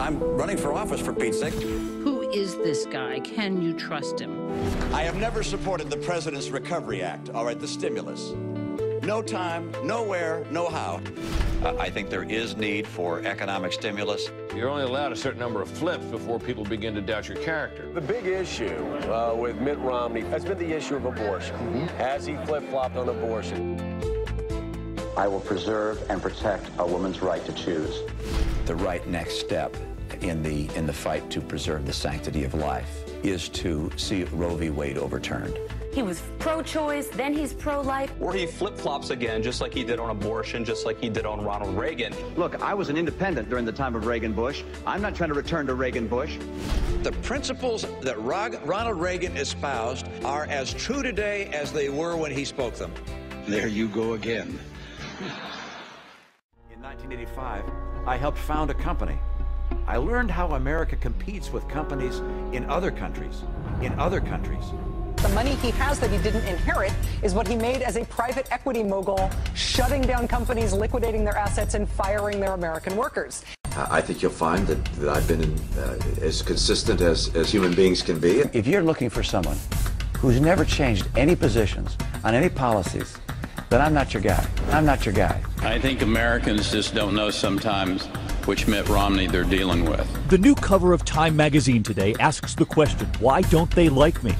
I'm running for office, for Pete's sake. Who is this guy? Can you trust him? I have never supported the President's Recovery Act, all right, the stimulus. No time, nowhere, no how. I think there is need for economic stimulus. You're only allowed a certain number of flips before people begin to doubt your character. The big issue with Mitt Romney has been the issue of abortion. Has he flip-flopped on abortion? I will preserve and protect a woman's right to choose. The right next step in the fight to preserve the sanctity of life is to see Roe v. Wade overturned. He was pro-choice, then he's pro-life. Or he flip-flops again, just like he did on abortion, just like he did on Ronald Reagan. Look, I was an independent during the time of Reagan-Bush. I'm not trying to return to Reagan-Bush. The principles that Ronald Reagan espoused are as true today as they were when he spoke them. There you go again. In 1985, I helped found a company. I learned how America competes with companies in other countries. The money he has that he didn't inherit is what he made as a private equity mogul, shutting down companies, liquidating their assets, and firing their American workers. I think you'll find that I've been as consistent as human beings can be. If you're looking for someone who's never changed any positions on any policies, then I'm not your guy. I'm not your guy. I think Americans just don't know sometimes which Mitt Romney they're dealing with. The new cover of Time magazine today asks the question, why don't they like me?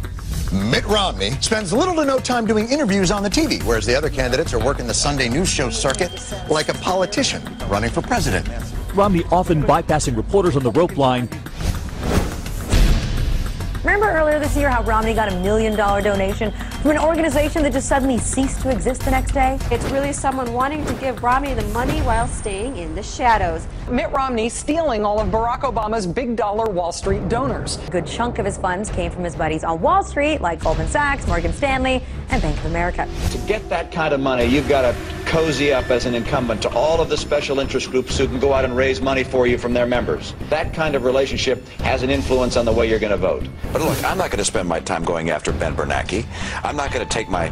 Mitt Romney spends little to no time doing interviews on the TV, whereas the other candidates are working the Sunday news show circuit like a politician running for president. Romney often bypassing reporters on the rope line. Remember earlier this year how Romney got $1 million donation from an organization that just suddenly ceased to exist the next day? It's really someone wanting to give Romney the money while staying in the shadows. Mitt Romney stealing all of Barack Obama's big dollar Wall Street donors. A good chunk of his funds came from his buddies on Wall Street, like Goldman Sachs, Morgan Stanley, and Bank of America. To get that kind of money, you've got to cozy up as an incumbent to all of the special interest groups who can go out and raise money for you from their members. That kind of relationship has an influence on the way you're going to vote. But look, I'm not going to spend my time going after Ben Bernanke. I'm not going to take my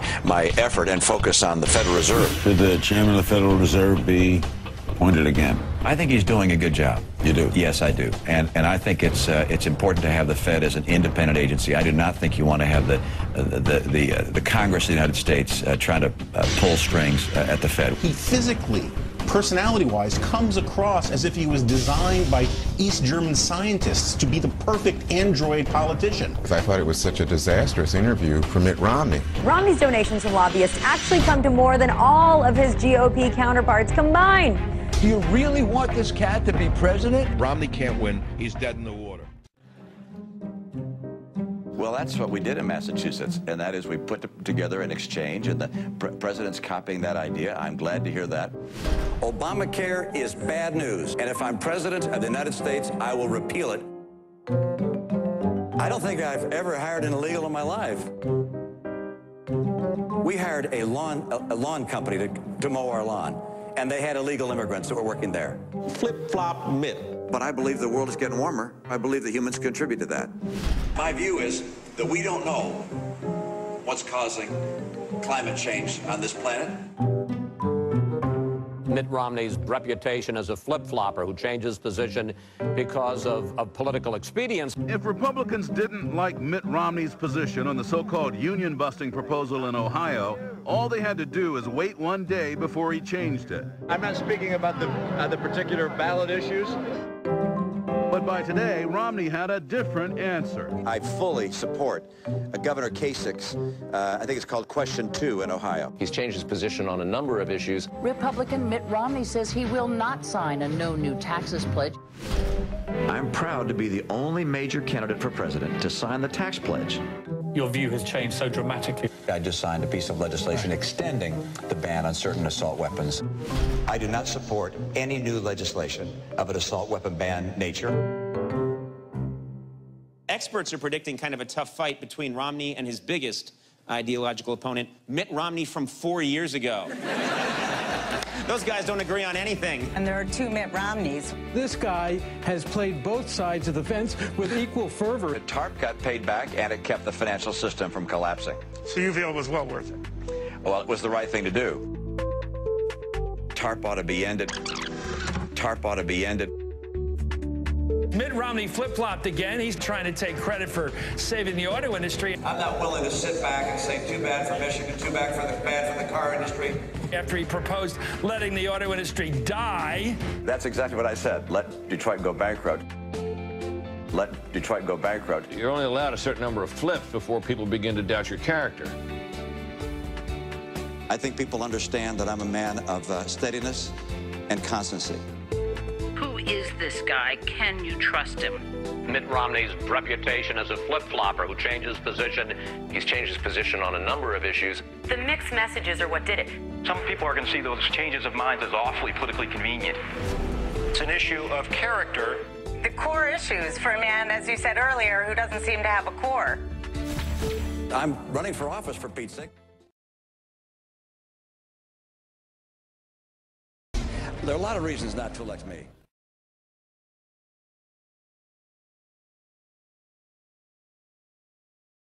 effort and focus on the Federal Reserve. Should the chairman of the Federal Reserve be appointed again? I think he's doing a good job. You do? Yes, I do. And I think it's important to have the Fed as an independent agency. I do not think you want to have the Congress of the United States trying to pull strings at the Fed. He physically, personality-wise, comes across as if he was designed by East German scientists to be the perfect android politician. I thought it was such a disastrous interview for Mitt Romney. Romney's donations from lobbyists actually come to more than all of his GOP counterparts combined. Do you really want this cat to be president? Romney can't win. He's dead in the water. Well, that's what we did in Massachusetts, and that is we put together an exchange, and the president's copying that idea. I'm glad to hear that. Obamacare is bad news, and if I'm president of the United States, I will repeal it. I don't think I've ever hired an illegal in my life. We hired a lawn company to mow our lawn, and they had illegal immigrants that were working there. Flip-flop Mitt. But I believe the world is getting warmer. I believe that humans contribute to that. My view is that we don't know what's causing climate change on this planet. Mitt Romney's reputation as a flip-flopper who changes position because of political expedience. If Republicans didn't like Mitt Romney's position on the so-called union-busting proposal in Ohio, all they had to do is wait one day before he changed it. I'm not speaking about the particular ballot issues. But by today, Romney had a different answer. I fully support Governor Kasich's, I think it's called Question 2 in Ohio. He's changed his position on a number of issues. Republican Mitt Romney says he will not sign a no new taxes pledge. I'm proud to be the only major candidate for president to sign the tax pledge. Your view has changed so dramatically. I just signed a piece of legislation extending the ban on certain assault weapons. I do not support any new legislation of an assault weapon ban nature. Experts are predicting kind of a tough fight between Romney and his biggest ideological opponent, Mitt Romney from 4 years ago. Those guys don't agree on anything. And there are two Mitt Romneys. This guy has played both sides of the fence with equal fervor. The TARP got paid back, and it kept the financial system from collapsing. So you feel it was well worth it? Well, it was the right thing to do. TARP ought to be ended. TARP ought to be ended. Mitt Romney flip-flopped again. He's trying to take credit for saving the auto industry. I'm not willing to sit back and say too bad for Michigan, too bad for the car industry. After he proposed letting the auto industry die. That's exactly what I said. Let Detroit go bankrupt. Let Detroit go bankrupt. You're only allowed a certain number of flips before people begin to doubt your character. I think people understand that I'm a man of steadiness and constancy. Who is this guy? Can you trust him? Mitt Romney's reputation as a flip-flopper who changes position. He's changed his position on a number of issues. The mixed messages are what did it. Some people are going to see those changes of minds as awfully politically convenient. It's an issue of character. The core issues for a man, as you said earlier, who doesn't seem to have a core. I'm running for office, for Pete's sake. There are a lot of reasons not to elect me.